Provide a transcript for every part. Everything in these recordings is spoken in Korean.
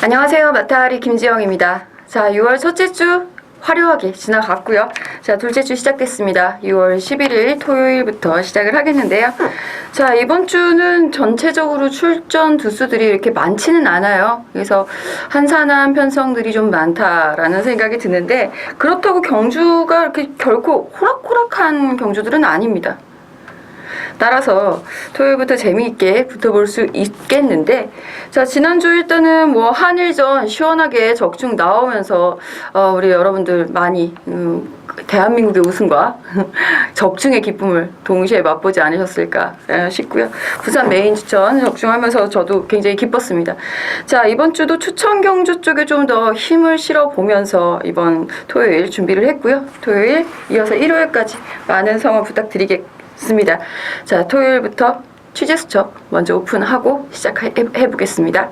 안녕하세요. 마타리 김지영입니다. 자, 6월 첫째 주 화려하게 지나갔고요. 자, 둘째 주 시작됐습니다. 6월 11일 토요일부터 시작을 하겠는데요. 자, 이번 주는 전체적으로 출전 두수들이 이렇게 많지는 않아요. 그래서 한산한 편성들이 좀 많다라는 생각이 드는데, 그렇다고 경주가 이렇게 결코 호락호락한 경주들은 아닙니다. 따라서 토요일부터 재미있게 붙어볼 수 있겠는데, 자, 지난주 일단은 뭐 한일전 시원하게 적중 나오면서 우리 여러분들 많이 대한민국의 우승과 적중의 기쁨을 동시에 맛보지 않으셨을까 싶고요. 부산 메인 추천 적중하면서 저도 굉장히 기뻤습니다. 자, 이번 주도 추천 경주 쪽에 좀 더 힘을 실어 보면서 이번 토요일 준비를 했고요. 토요일 이어서 일요일까지 많은 성원 부탁드리겠습니다. 자, 토요일부터 취재 수첩 먼저 오픈하고 시작해 보겠습니다.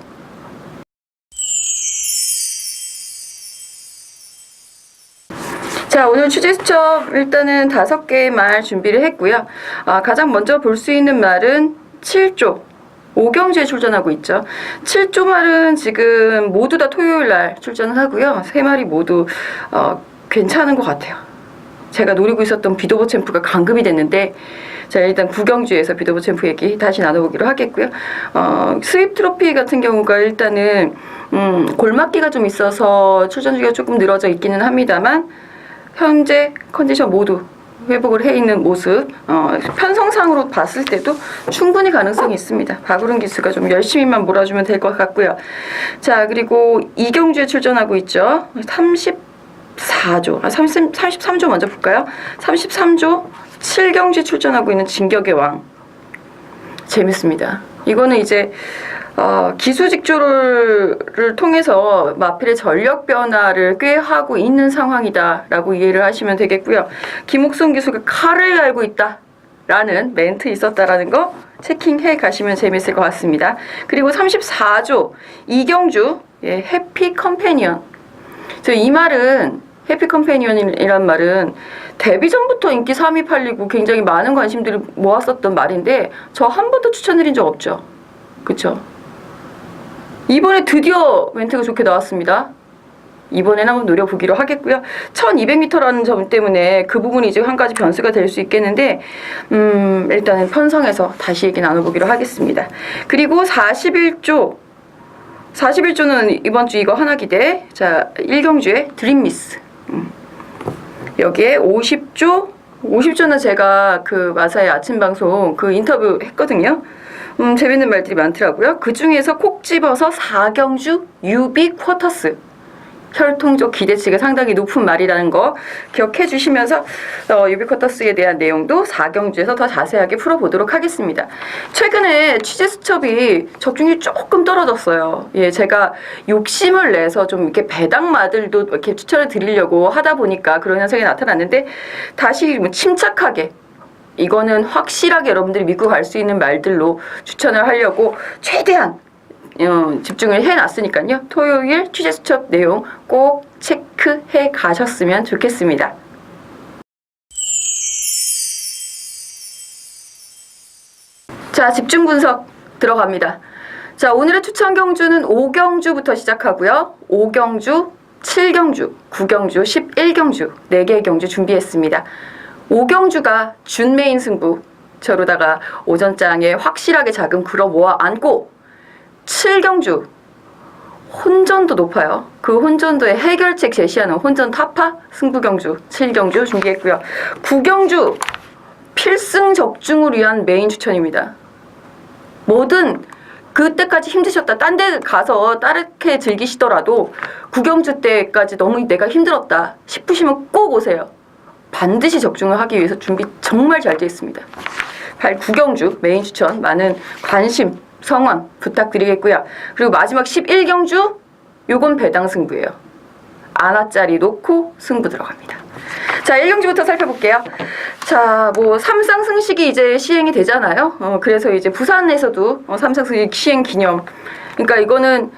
자, 오늘 취재 수첩 일단은 5개의 말 준비를 했고요. 가장 먼저 볼 수 있는 말은 7조. 5경주에 출전하고 있죠. 7조 말은 지금 모두 다 토요일 날 출전을 하고요. 3마리 모두 괜찮은 것 같아요. 제가 노리고 있었던 비도보 챔프가 강금이 됐는데, 자, 일단 9경주에서 비도보 챔프 얘기 다시 나눠보기로 하겠고요. 스윕 트로피 같은 경우가 일단은 골맞기가 좀 있어서 출전주기가 조금 늘어져 있기는 합니다만, 현재 컨디션 모두 회복을 해 있는 모습, 편성상으로 봤을 때도 충분히 가능성이 있습니다. 박우른 기수가 좀 열심히만 몰아주면 될 것 같고요. 자, 그리고 2경주에 출전하고 있죠. 33조 먼저 볼까요? 33조 7경주에 출전하고 있는 진격의 왕. 재밌습니다. 이거는 이제 기수직조를 통해서 마필의 전력 변화를 꽤 하고 있는 상황이다라고 이해를 하시면 되겠고요. 김옥성 기수가 칼을 갈고 있다라는 멘트 있었다라는 거 체킹해 가시면 재밌을 것 같습니다. 그리고 34조 이경주, 해피 컴패니언. 이 말은, 해피 컴패니언이란 말은 데뷔 전부터 인기 3위 팔리고 굉장히 많은 관심들을 모았었던 말인데, 저 한 번도 추천드린 적 없죠. 그쵸? 이번에 드디어 멘트가 좋게 나왔습니다. 이번에는 한번 노려보기로 하겠고요. 1200m라는 점 때문에 그 부분이 이제 한 가지 변수가 될 수 있겠는데, 일단은 편성해서 다시 얘기 나눠보기로 하겠습니다. 그리고 41조는 이번 주 이거 하나 기대. 자, 1경주의 드림미스. 여기에 50조는 제가 그 마사의 아침 방송 그 인터뷰 했거든요. 재밌는 말들이 많더라고요. 그 중에서 콕 집어서 4경주 유비 쿼터스. 혈통적 기대치가 상당히 높은 말이라는 거 기억해 주시면서 유비 쿼터스에 대한 내용도 4경주에서 더 자세하게 풀어보도록 하겠습니다. 최근에 취재 수첩이 적중률이 조금 떨어졌어요. 예, 제가 욕심을 내서 좀 이렇게 배당마들도 이렇게 추천을 드리려고 하다 보니까 그런 현상이 나타났는데, 다시 침착하게 이거는 확실하게 여러분들이 믿고 갈 수 있는 말들로 추천을 하려고 최대한 집중을 해놨으니까요. 토요일 취재 수첩 내용 꼭 체크해 가셨으면 좋겠습니다. 자, 집중 분석 들어갑니다. 자, 오늘의 추천 경주는 5경주부터 시작하고요. 5경주, 7경주, 9경주, 11경주 4개의 경주 준비했습니다. 5경주가 준메인 승부, 저로다가 오전장에 확실하게 자금 끌어 모아 안고, 7경주 혼전도 높아요. 그 혼전도의 해결책 제시하는 혼전 타파 승부경주 7경주 준비했고요. 9경주 필승 적중을 위한 메인 추천입니다. 뭐든 그때까지 힘드셨다, 딴 데 가서 다르게 즐기시더라도 9경주 때까지 너무 내가 힘들었다 싶으시면 꼭 오세요. 반드시 적중을 하기 위해서 준비 정말 잘 되어 있습니다. 9경주 메인 추천 많은 관심, 성원 부탁드리겠고요. 그리고 마지막 11경주, 요건 배당 승부예요. 아나짜리 놓고 승부 들어갑니다. 자, 1경주부터 살펴볼게요. 자, 뭐 삼상승식이 이제 시행이 되잖아요. 그래서 이제 부산에서도 삼상승식 시행 기념. 그러니까 이거는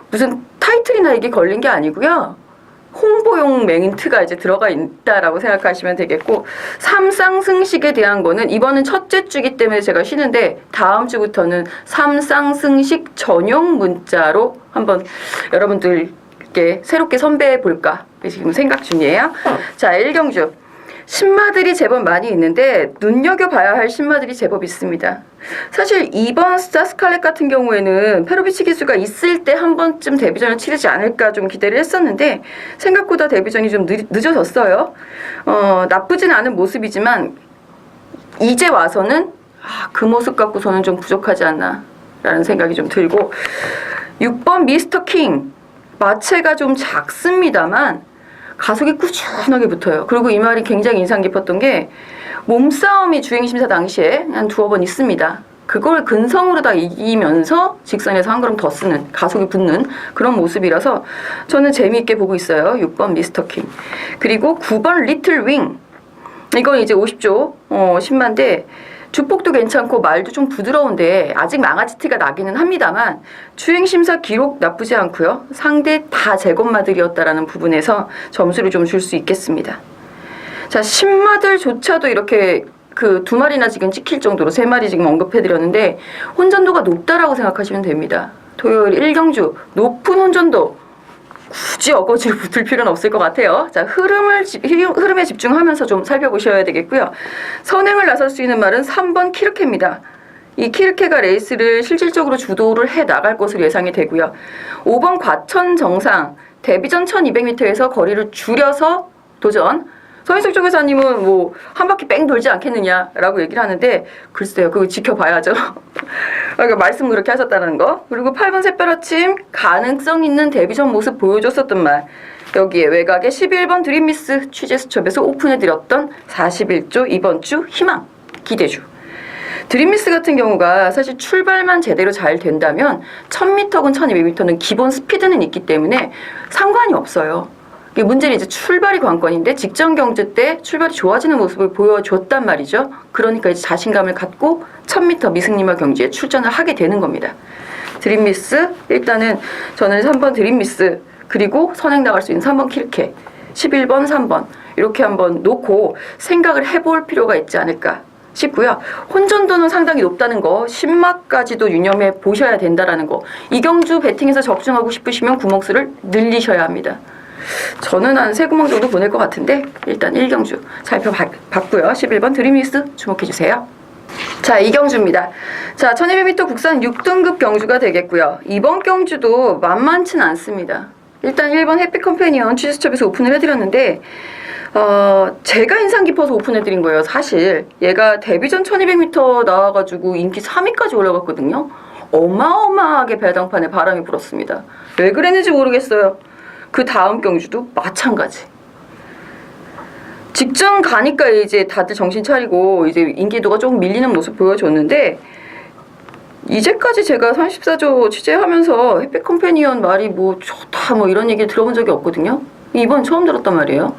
무슨 타이틀이나 이게 걸린 게 아니고요. 홍보용 멘트가 이제 들어가 있다라고 생각하시면 되겠고, 3쌍승식에 대한 거는 이번은 첫째 주기 때문에 제가 쉬는데 다음 주부터는 3쌍승식 전용 문자로 한번 여러분들께 새롭게 선배해 볼까 지금 생각 중이에요. 자, 1경주 신마들이 제법 많이 있는데 눈여겨봐야 할 신마들이 제법 있습니다. 사실 이번 스타 스칼렛 같은 경우에는 페로비치 기수가 있을 때 한 번쯤 데뷔전을 치르지 않을까 좀 기대를 했었는데 생각보다 데뷔전이 좀 늦어졌어요. 나쁘진 않은 모습이지만 이제 와서는 그 모습 갖고서는 좀 부족하지 않나 라는 생각이 좀 들고, 6번 미스터 킹 마체가 좀 작습니다만 가속이 꾸준하게 붙어요. 그리고 이 말이 굉장히 인상 깊었던 게 몸싸움이 주행심사 당시에 한 두어 번 있습니다. 그걸 근성으로 다 이기면서 직선에서 한 걸음 더 쓰는, 가속이 붙는 그런 모습이라서 저는 재미있게 보고 있어요. 6번 미스터 킹. 그리고 9번 리틀 윙. 이건 이제 50조 신마인데 주폭도 괜찮고 말도 좀 부드러운데 아직 망아지 티가 나기는 합니다만 주행심사 기록 나쁘지 않고요. 상대 다 제것마들이었다라는 부분에서 점수를 좀 줄 수 있겠습니다. 자, 신마들조차도 이렇게 그 2마리나 지금 찍힐 정도로 3마리 지금 언급해드렸는데 혼전도가 높다라고 생각하시면 됩니다. 토요일 1경주 높은 혼전도 굳이 어거지로 붙을 필요는 없을 것 같아요. 자, 흐름에 집중하면서 좀 살펴보셔야 되겠고요. 선행을 나설 수 있는 말은 3번 키르케입니다. 이 키르케가 레이스를 실질적으로 주도를 해 나갈 것으로 예상이 되고요. 5번 과천 정상 데뷔전 1200m에서 거리를 줄여서 도전. 서인석 조교사님은 뭐 한 바퀴 뺑 돌지 않겠느냐라고 얘기를 하는데 글쎄요, 그거 지켜봐야죠. 그러니까 말씀 그렇게 하셨다는 거. 그리고 8번 샛별아침 가능성 있는 데뷔전 모습 보여줬었던 말. 여기에 외곽에 11번 드림미스 취재 수첩에서 오픈해드렸던 41조 이번 주 희망 기대주. 드림미스 같은 경우가 사실 출발만 제대로 잘 된다면 1000m건 1200m는 기본 스피드는 있기 때문에 상관이 없어요. 문제는 이제 출발이 관건인데 직전 경주 때 출발이 좋아지는 모습을 보여줬단 말이죠. 그러니까 이제 자신감을 갖고 1000m 미승리마 경주에 출전을 하게 되는 겁니다. 드림미스 일단은 저는 3번 드림미스 그리고 선행 나갈 수 있는 3번 키르케 11번 3번 이렇게 한번 놓고 생각을 해볼 필요가 있지 않을까 싶고요. 혼전도는 상당히 높다는 거, 신마까지도 유념해 보셔야 된다라는 거. 이경주 배팅에서 적중하고 싶으시면 구멍수를 늘리셔야 합니다. 저는 한 3구멍 정도 보낼 것 같은데 일단 1경주 살펴봤고요. 11번 드림미스 주목해주세요. 자, 2경주입니다. 자, 1200m 국산 6등급 경주가 되겠고요. 이번 경주도 만만치는 않습니다. 일단 1번 해피컴패니언 취재수첩에서 오픈을 해드렸는데 제가 인상 깊어서 오픈해드린 거예요. 사실 얘가 데뷔전 1200m 나와가지고 인기 3위까지 올라갔거든요. 어마어마하게 배당판에 바람이 불었습니다. 왜 그랬는지 모르겠어요. 그 다음 경주도 마찬가지. 직전 가니까 이제 다들 정신 차리고 이제 인기도가 조금 밀리는 모습 보여줬는데 이제까지 제가 34조 취재하면서 해피컴패니언 말이 뭐 좋다 뭐 이런 얘기 들어본 적이 없거든요. 이번 처음 들었단 말이에요.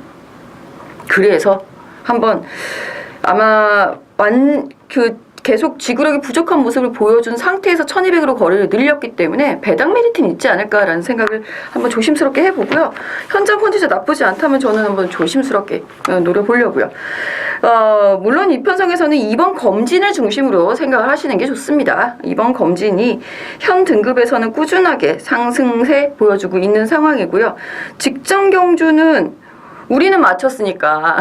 그래서 한번 아마 계속 지구력이 부족한 모습을 보여준 상태에서 1200으로 거리를 늘렸기 때문에 배당 메리트는 있지 않을까라는 생각을 한번 조심스럽게 해보고요. 현장 컨디션 나쁘지 않다면 저는 한번 조심스럽게 노려보려고요. 물론 이 편성에서는 이번 검진을 중심으로 생각을 하시는 게 좋습니다. 이번 검진이 현 등급에서는 꾸준하게 상승세 보여주고 있는 상황이고요. 직전 경주는 우리는 맞췄으니까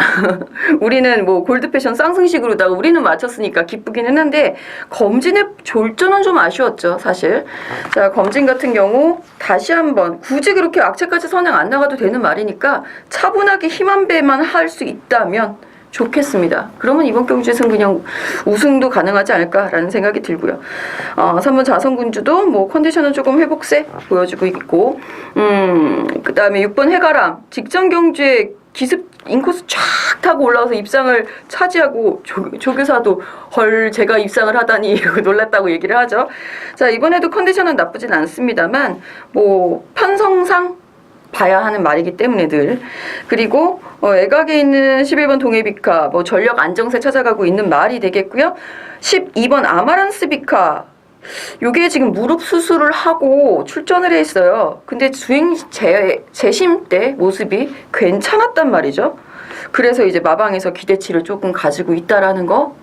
우리는 뭐 골드패션 쌍승식으로다가 우리는 맞췄으니까 기쁘기는 한데 검진의 졸전은 좀 아쉬웠죠 사실. 자, 검진 같은 경우 다시 한번 굳이 그렇게 악체까지 선행 안 나가도 되는 말이니까 차분하게 힘 한 배만 할 수 있다면 좋겠습니다. 그러면 이번 경주에서는 그냥 우승도 가능하지 않을까라는 생각이 들고요. 3번 자성군주도 뭐 컨디션은 조금 회복세 보여주고 있고, 그 다음에 6번 해가람 직전 경주에 기습 인코스 쫙 타고 올라와서 입상을 차지하고 조교사도 헐 제가 입상을 하다니 놀랐다고 얘기를 하죠. 자, 이번에도 컨디션은 나쁘진 않습니다만 뭐 편성상 봐야 하는 말이기 때문에 늘. 그리고 애각에 있는 11번 동해비카 뭐 전력 안정세 찾아가고 있는 말이 되겠고요. 12번 아마란스 비카 요게 지금 무릎 수술을 하고 출전을 했어요. 근데 주행 재심 때 모습이 괜찮았단 말이죠. 그래서 이제 마방에서 기대치를 조금 가지고 있다라는 거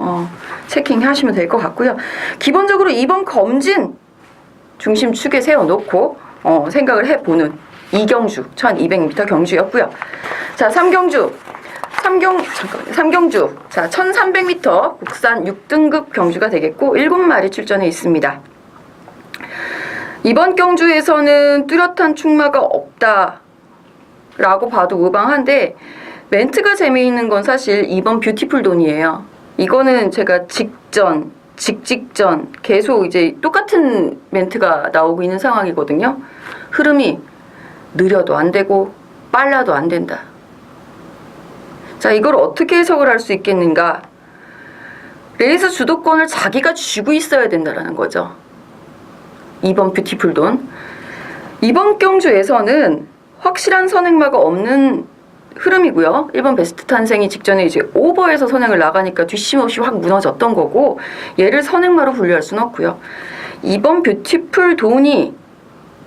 체킹하시면 될 것 같고요. 기본적으로 이번 검진 중심 축에 세워놓고 생각을 해보는 이경주 1200m 경주였고요. 자, 3경주. 자, 1300m 국산 6등급 경주가 되겠고 7마리 출전해 있습니다. 이번 경주에서는 뚜렷한 충마가 없다라고 봐도 무방한데 멘트가 재미있는 건 사실 이번 뷰티풀 돈이에요. 이거는 제가 직전 계속 이제 똑같은 멘트가 나오고 있는 상황이거든요. 흐름이 느려도 안 되고 빨라도 안 된다. 자, 이걸 어떻게 해석을 할 수 있겠는가? 레이스 주도권을 자기가 쥐고 있어야 된다는 거죠. 이번 뷰티풀 돈. 이번 경주에서는 확실한 선행마가 없는 흐름이고요. 1번 베스트 탄생이 직전에 이제 오버에서 선행을 나가니까 뒷심없이 확 무너졌던 거고, 얘를 선행마로 분류할 수는 없고요. 이번 뷰티풀 돈이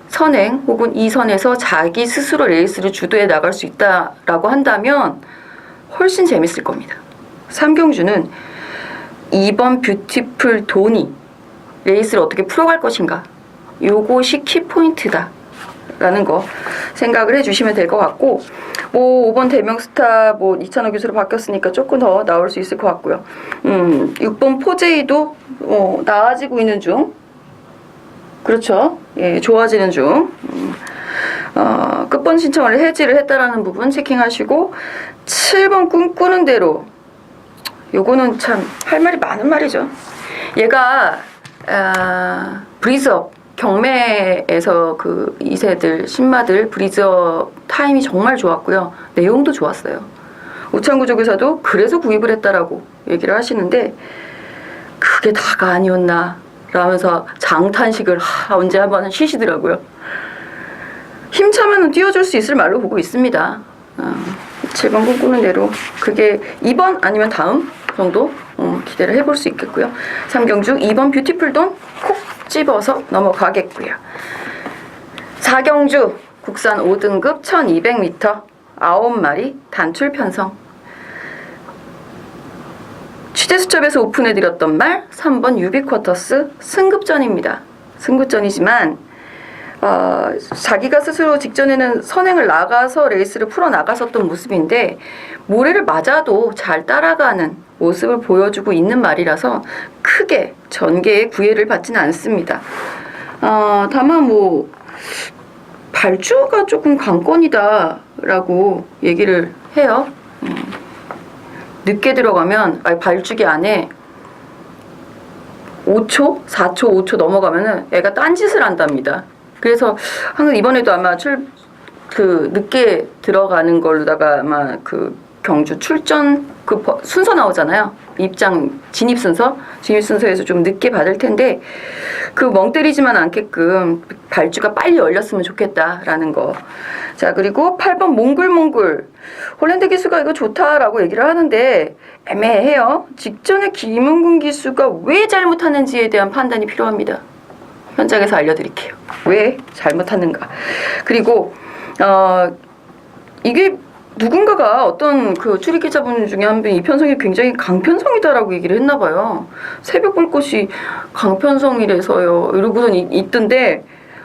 선행 혹은 이 선에서 자기 스스로 레이스를 주도해 나갈 수 있다라고 한다면 훨씬 재밌을 겁니다. 3경주는 이번 뷰티풀 돈이 레이스를 어떻게 풀어갈 것인가, 요것이 키포인트다 라는 거 생각을 해주시면 될 것 같고, 뭐 5번 대명스타 뭐 이찬호 교수로 바뀌었으니까 조금 더 나올 수 있을 것 같고요. 6번 포제이도 나아지고 있는 중, 그렇죠. 예, 좋아지는 중. 끝번 신청을 해지를 했다라는 부분 체킹하시고, 7번 꿈꾸는 대로, 요거는 참 할 말이 많은 말이죠. 얘가 브리즈업 경매에서 그 2세들 신마들 브리즈업 타임이 정말 좋았고요. 내용도 좋았어요. 우창구 조교사도 그래서 구입을 했다라고 얘기를 하시는데 그게 다가 아니었나 라면서 장탄식을 언제 한번 쉬시더라고요. 힘차면 뛰어줄 수 있을 말로 보고 있습니다. 7번 꿈꾸는 대로 그게 2번 아니면 다음 정도 기대를 해볼 수 있겠고요. 3경주 2번 뷰티풀 돈 콕 집어서 넘어가겠고요. 4경주 국산 5등급 1200m 9마리 단출 편성. 취재수첩에서 오픈해드렸던 말 3번 유비쿼터스 승급전입니다. 승급전이지만 자기가 스스로 직전에는 선행을 나가서 레이스를 풀어나갔었던 모습인데 모래를 맞아도 잘 따라가는 모습을 보여주고 있는 말이라서 크게 전개의 구애를 받지는 않습니다. 다만 뭐 발주가 조금 관건이다 라고 얘기를 해요. 늦게 들어가면 발주기 안에 5초, 4초, 5초 넘어가면은 애가 딴짓을 한답니다. 그래서 항상 이번에도 아마 늦게 들어가는 걸로다가 아마 그 경주 출전 그 순서 나오잖아요. 진입 순서에서 좀 늦게 받을 텐데 그 멍 때리지만 않게끔 발주가 빨리 열렸으면 좋겠다라는 거. 자, 그리고 8번 몽글몽글. 홀랜드 기수가 이거 좋다라고 얘기를 하는데 애매해요. 직전에 김은군 기수가 왜 잘못하는지에 대한 판단이 필요합니다. 현장에서 알려드릴게요. 왜 잘못하는가. 그리고 이게 누군가가 어떤 그 출입 기자분 중에 한 분이 이 편성이 굉장히 강편성이다라고 얘기를 했나 봐요. 새벽 불꽃이 강편성이라서요. 이러고는 있던데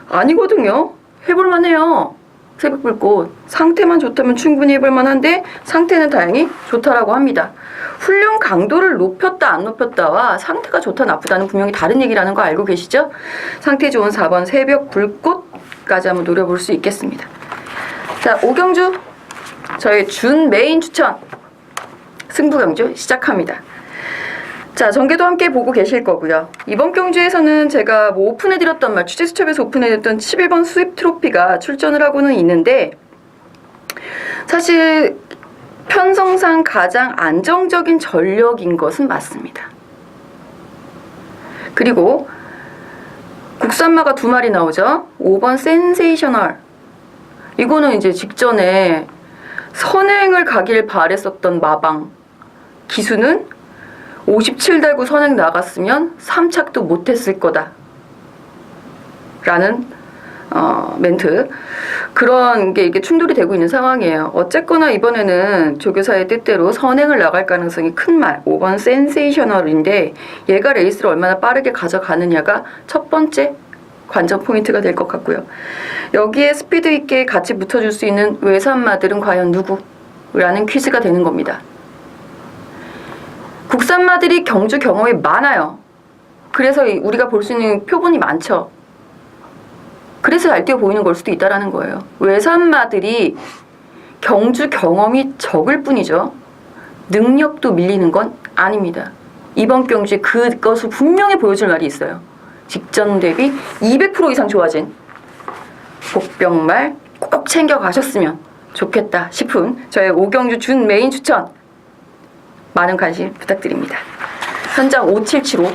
아니거든요. 해볼만 해요. 새벽 불꽃. 상태만 좋다면 충분히 해볼만 한데 상태는 다행히 좋다라고 합니다. 훈련 강도를 높였다 안 높였다와 상태가 좋다 나쁘다는 분명히 다른 얘기라는 거 알고 계시죠? 상태 좋은 4번 새벽 불꽃까지 한번 노려볼 수 있겠습니다. 자, 5경주 저희 준 메인 추천 승부 경주 시작합니다. 자, 전개도 함께 보고 계실 거고요. 이번 경주에서는 제가 뭐 오픈해드렸던 말, 취재수첩에서 오픈해드렸던 11번 수입 트로피가 출전을 하고는 있는데 사실 편성상 가장 안정적인 전력인 것은 맞습니다. 그리고 국산마가 2마리 나오죠. 5번 센세이셔널. 이거는 이제 직전에 선행을 가길 바랬었던 마방. 기수는 57달구 선행 나갔으면 3착도 못했을 거다 라는 멘트, 그런 게 이게 충돌이 되고 있는 상황이에요. 어쨌거나 이번에는 조교사의 뜻대로 선행을 나갈 가능성이 큰 말 5번 센세이셔널인데, 얘가 레이스를 얼마나 빠르게 가져가느냐가 첫 번째 관전 포인트가 될 것 같고요. 여기에 스피드 있게 같이 붙어줄 수 있는 외산마들은 과연 누구? 라는 퀴즈가 되는 겁니다. 국산마들이 경주 경험이 많아요. 그래서 우리가 볼 수 있는 표본이 많죠. 그래서 잘 뛰어 보이는 걸 수도 있다라는 거예요. 외산마들이 경주 경험이 적을 뿐이죠. 능력도 밀리는 건 아닙니다. 이번 경주에 그것을 분명히 보여줄 말이 있어요. 직전 대비 200% 이상 좋아진 복병말 꼭 챙겨가셨으면 좋겠다 싶은 저의 오경주 준 메인 추천, 많은 관심 부탁드립니다. 현장 5775.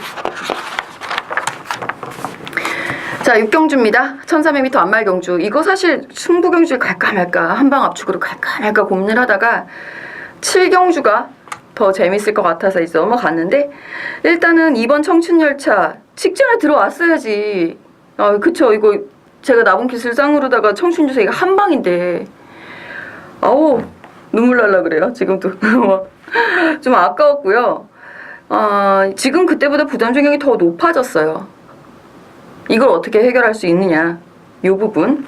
자, 6경주입니다. 1300m 안말경주. 이거 사실 승부경주를 갈까 말까, 한방 압축으로 갈까 말까 고민을 하다가 7경주가 더 재밌을 것 같아서 이제 넘어갔는데, 일단은 이번 청춘열차 직전에 들어왔어야지. 그쵸. 이거 제가 나본기술상으로다가 청춘주사 이거 한방인데, 아우 눈물 날라 그래요. 지금도 좀 아까웠고요. 지금 그때보다 부담 중량이 더 높아졌어요. 이걸 어떻게 해결할 수 있느냐, 이 부분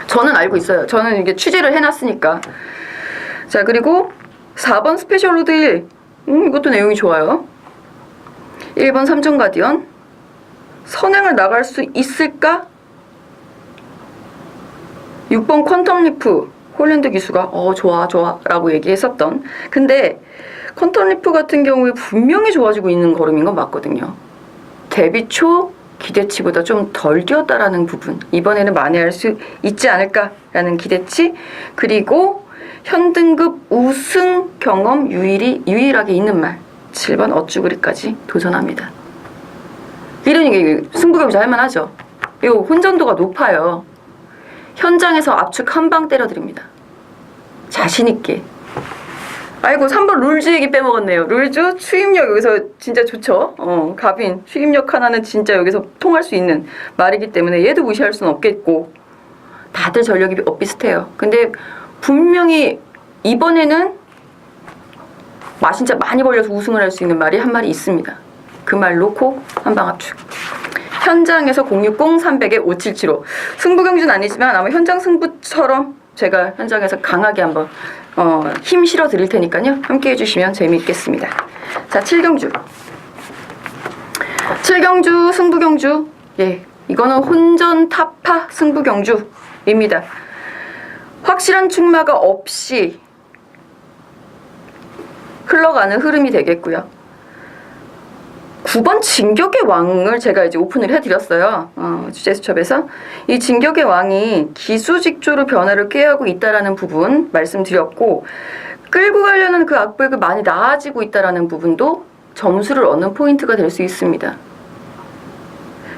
저는 알고 있어요. 저는 이게 취재를 해놨으니까. 자, 그리고 4번 스페셜 로드 1, 이것도 내용이 좋아요. 1번 삼중 가디언 선행을 나갈 수 있을까? 6번 퀀텀 리프 홀랜드 기수가 좋아 라고 얘기했었던, 근데 퀀텀 리프 같은 경우에 분명히 좋아지고 있는 걸음인 건 맞거든요. 데뷔 초 기대치보다 좀 덜 뛰었다라는 부분, 이번에는 만회할 수 있지 않을까라는 기대치, 그리고 현등급 우승 경험 유일하게 있는 말 7번 어쭈구리까지 도전합니다. 이런 게 승부경주 할만하죠. 이 혼전도가 높아요. 현장에서 압축 한 방 때려드립니다. 자신있게. 아이고, 3번 룰즈 얘기 빼먹었네요. 룰즈 추임력 여기서 진짜 좋죠. 가빈 추임력 하나는 진짜 여기서 통할 수 있는 말이기 때문에 얘도 무시할 수는 없겠고, 다들 전력이 비슷해요. 근데 분명히 이번에는 진짜 많이 벌려서 우승을 할 수 있는 말이 한 마리 있습니다. 그 말 놓고 한방 압축. 현장에서 060 300에 5775. 승부경주는 아니지만 아마 현장 승부처럼 제가 현장에서 강하게 한번 힘 실어 드릴 테니까요. 함께 해주시면 재미있겠습니다. 자, 7경주. 7경주 승부경주. 예, 이거는 혼전 타파 승부경주입니다. 확실한 충마가 없이 흘러가는 흐름이 되겠고요. 9번 진격의 왕을 제가 이제 오픈을 해드렸어요. 주제수첩에서. 이 진격의 왕이 기수직조로 변화를 꾀하고 있다라는 부분 말씀드렸고, 끌고 가려는 그 악보가 많이 나아지고 있다라는 부분도 점수를 얻는 포인트가 될 수 있습니다.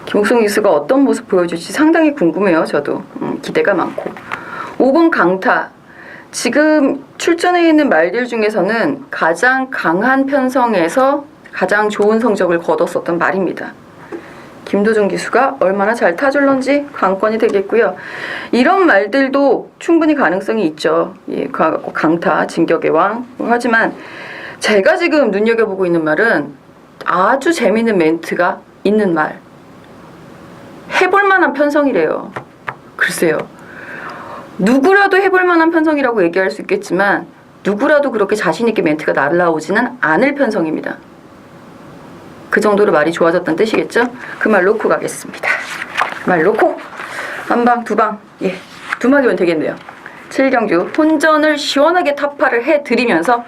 김옥성 기수가 어떤 모습 보여줄지 상당히 궁금해요. 저도 기대가 많고. 5번 강타. 지금 출전해 있는 말들 중에서는 가장 강한 편성에서 가장 좋은 성적을 거뒀었던 말입니다. 김도준 기수가 얼마나 잘 타줄런지 관건이 되겠고요. 이런 말들도 충분히 가능성이 있죠. 예, 강타, 진격의 왕. 하지만 제가 지금 눈여겨보고 있는 말은 아주 재미있는 멘트가 있는 말. 해볼 만한 편성이래요. 글쎄요. 누구라도 해볼 만한 편성이라고 얘기할 수 있겠지만 누구라도 그렇게 자신있게 멘트가 날라오지는 않을 편성입니다. 그 정도로 말이 좋아졌다는 뜻이겠죠? 그 말 놓고 가겠습니다. 그 말 놓고 한 방, 두 방, 예, 두 막이면 되겠네요. 7경주 혼전을 시원하게 타파를 해드리면서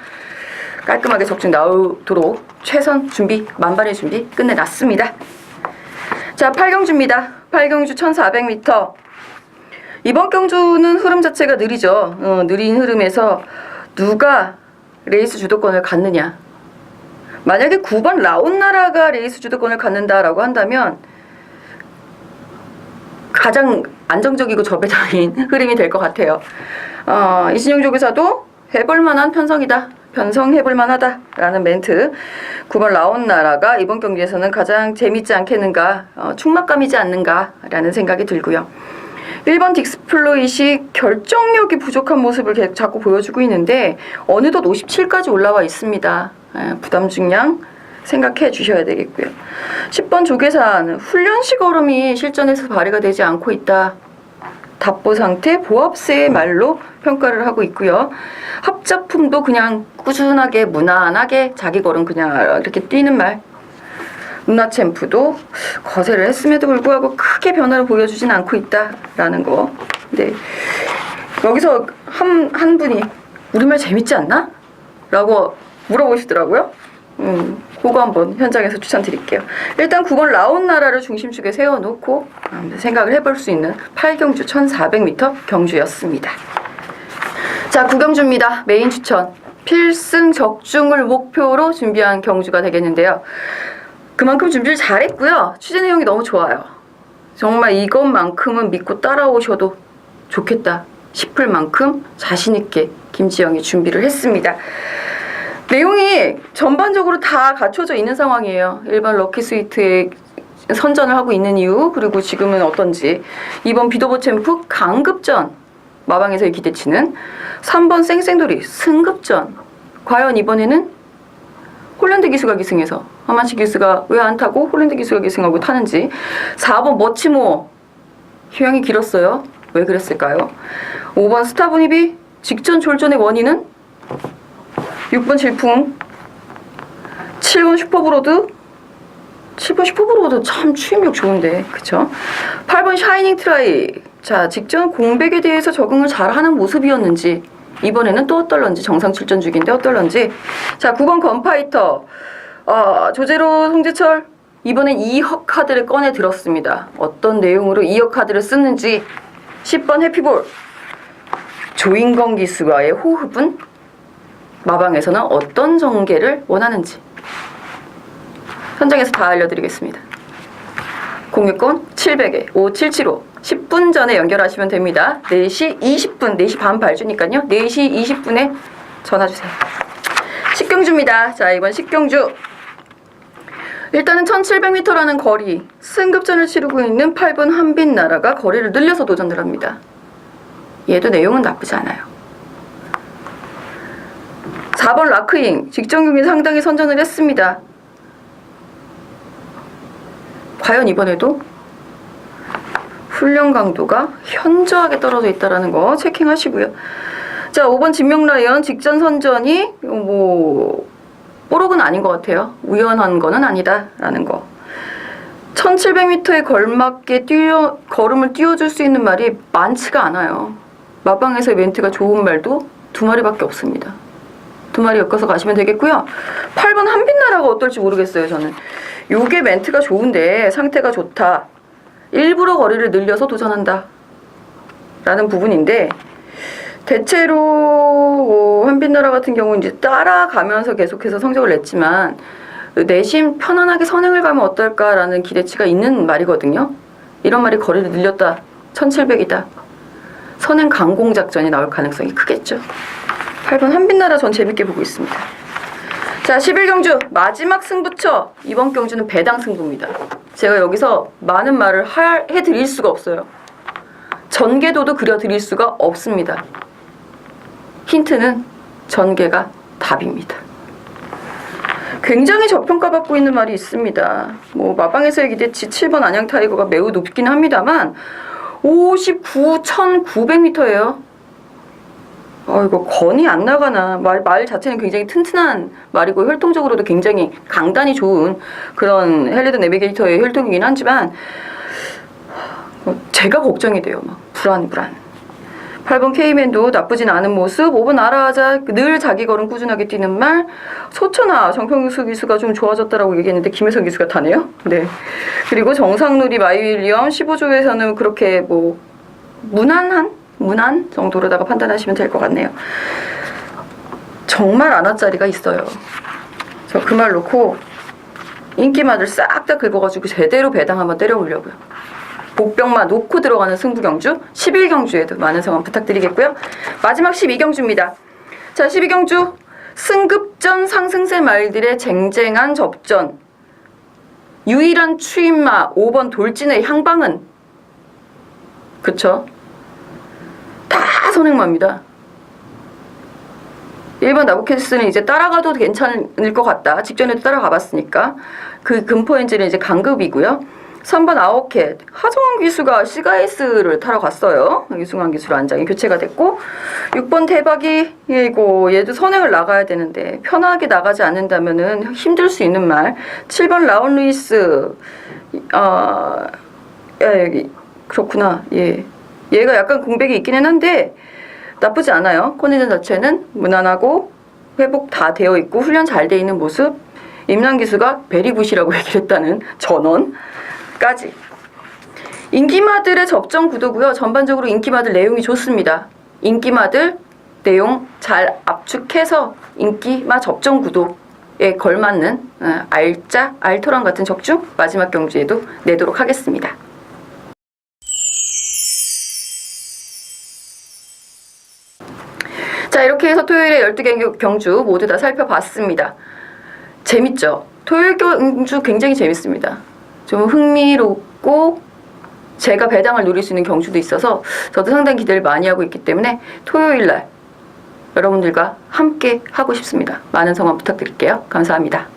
깔끔하게 적중 나오도록 최선 준비, 만반의 준비 끝내놨습니다. 자, 8경주입니다. 8경주 1400m. 이번 경주는 흐름 자체가 느리죠. 느린 흐름에서 누가 레이스 주도권을 갖느냐. 만약에 9번 라온나라가 레이스 주도권을 갖는다라고 한다면 가장 안정적이고 저배당인 흐름이 될 것 같아요. 이진영 조교사도 해볼 만한 편성이다 변성해볼 만하다라는 멘트. 9번 라온나라가 이번 경기에서는 가장 재밌지 않겠는가, 충막감이지 않는가라는 생각이 들고요. 1번 딕스플로잇이 결정력이 부족한 모습을 계속 자꾸 보여주고 있는데 어느덧 57까지 올라와 있습니다. 부담 중량 생각해 주셔야 되겠고요. 10번 조계산 훈련식 얼음이 실전에서 발휘가 되지 않고 있다. 답보 상태 보합세의 말로 평가를 하고 있고요. 합작품도 그냥 꾸준하게 무난하게 자기 걸음 그냥 이렇게 뛰는 말. 문나챔프도 거세를 했음에도 불구하고 크게 변화를 보여주진 않고 있다라는 거. 네. 여기서 한 분이 우리말 재밌지 않나? 라고 물어보시더라고요. 그거 한번 현장에서 추천드릴게요. 일단 9번 라온나라를 중심축에 세워놓고 생각을 해볼 수 있는 8경주 1400m 경주였습니다. 자, 9경주입니다. 메인 추천. 필승 적중을 목표로 준비한 경주가 되겠는데요. 그만큼 준비를 잘했고요. 취재 내용이 너무 좋아요. 정말 이것만큼은 믿고 따라오셔도 좋겠다 싶을 만큼 자신있게 김지영이 준비를 했습니다. 내용이 전반적으로 다 갖춰져 있는 상황이에요. 일반 럭키스위트에 선전을 하고 있는 이유, 그리고 지금은 어떤지. 2번 비도보 챔프 강급전, 마방에서의 기대치는. 3번 쌩쌩돌이 승급전. 과연 이번에는 홀랜드 기수가 기승해서 하만시 기수가 왜 안 타고 홀랜드 기수가 기승하고 타는지. 4번 머치모어 휴양이 길었어요. 왜 그랬을까요? 5번 스타브니비 직전 졸전의 원인은. 6번 질풍. 7번 슈퍼브로드. 7번 슈퍼브로드 참 추임력 좋은데, 그쵸? 8번 샤이닝 트라이. 자, 직전 공백에 대해서 적응을 잘하는 모습이었는지, 이번에는 또 어떨런지, 정상 출전 중인데 어떨런지. 자, 9번 건파이터. 조제로 송재철 이번엔 2억 카드를 꺼내 들었습니다. 어떤 내용으로 2억 카드를 쓰는지. 10번 해피볼. 조인건 기수와의 호흡은. 마방에서는 어떤 전개를 원하는지 현장에서 다 알려드리겠습니다. 06건 700에 5775 10분 전에 연결하시면 됩니다. 4시 20분, 4시 반 발주니까요. 4시 20분에 전화주세요. 10경주입니다. 자, 이번 10경주 일단은 1700m라는 거리, 승급전을 치르고 있는 8번 한빛나라가 거리를 늘려서 도전을 합니다. 얘도 내용은 나쁘지 않아요. 4번 라크잉, 직전 경기 상당히 선전을 했습니다. 과연 이번에도 훈련 강도가 현저하게 떨어져 있다는 거 체킹하시고요. 자, 5번 진명라이언 직전 선전이 뽀록은 아닌 것 같아요. 우연한 거는 아니다라는 거. 1700m에 걸맞게 걸음을 띄워줄 수 있는 말이 많지가 않아요. 마방에서의 멘트가 좋은 말도 2마리밖에 없습니다. 2마리 엮어서 가시면 되겠고요. 8번 한빛나라가 어떨지 모르겠어요. 저는 요게 멘트가 좋은데 상태가 좋다, 일부러 거리를 늘려서 도전한다 라는 부분인데, 대체로 한빛나라 같은 경우는 이제 따라가면서 계속해서 성적을 냈지만 내심 편안하게 선행을 가면 어떨까라는 기대치가 있는 말이거든요. 이런 말이 거리를 늘렸다, 1700이다, 선행 강공 작전이 나올 가능성이 크겠죠. 8번 한빛나라 전 재밌게 보고 있습니다. 자, 11경주 마지막 승부처. 이번 경주는 배당 승부입니다. 제가 여기서 많은 말을 해드릴 수가 없어요. 전개도도 그려드릴 수가 없습니다. 힌트는 전개가 답입니다. 굉장히 저평가받고 있는 말이 있습니다. 마방에서의 기대치 7번 안양 타이거가 매우 높긴 합니다만 59,900m예요. 이거 건이 안 나가나. 말 자체는 굉장히 튼튼한 말이고 혈통적으로도 굉장히 강단이 좋은 그런 헬리드 내비게이터의 혈통이긴 하지만 제가 걱정이 돼요. 불안. 8번 K맨도 나쁘진 않은 모습. 5번 아라하자 늘 자기 걸음 꾸준하게 뛰는 말. 소천아 정평수 기수가 좀 좋아졌다라고 얘기했는데 김혜선 기수가 타네요. 네. 그리고 정상누리 마이윌리엄 15조에서는 그렇게 무난 정도로다가 판단하시면 될 것 같네요. 정말 안화짜리가 있어요. 저 그 말 놓고 인기마들 싹 다 긁어가지고 제대로 배당 한번 때려보려고요. 복병만 놓고 들어가는 승부경주 11경주에도 많은 성원 부탁드리겠고요. 마지막 12경주입니다. 자, 12경주 승급전 상승세 말들의 쟁쟁한 접전. 유일한 추임마 5번 돌진의 향방은 그쵸? 다 선행마입니다. 1번 나부캐스는 이제 따라가도 괜찮을 것 같다. 직전에도 따라가 봤으니까. 그 금포엔젤은 이제 강급이고요. 3번 아오켓. 하정환 기수가 시가에스를 타러 갔어요. 이승환 기수로 안장이 교체가 됐고. 6번 대박이, 이거 얘도 선행을 나가야 되는데 편하게 나가지 않는다면은 힘들 수 있는 말. 7번 라온 루이스. 그렇구나. 예. 얘가 약간 공백이 있기는 한데 나쁘지 않아요. 컨디션 자체는 무난하고 회복 다 되어 있고 훈련 잘 돼 있는 모습. 임란 기수가 베리굿이라고 얘기를 했다는 전원까지. 인기마들의 접전 구도고요. 전반적으로 인기마들 내용이 좋습니다. 인기마들 내용 잘 압축해서 인기마 접전 구도에 걸맞는 알토란 같은 적중 마지막 경주에도 내도록 하겠습니다. 자, 이렇게 해서 토요일에 12개 경주 모두 다 살펴봤습니다. 재밌죠? 토요일 경주 굉장히 재밌습니다. 좀 흥미롭고 제가 배당을 누릴 수 있는 경주도 있어서 저도 상당히 기대를 많이 하고 있기 때문에 토요일날 여러분들과 함께 하고 싶습니다. 많은 성원 부탁드릴게요. 감사합니다.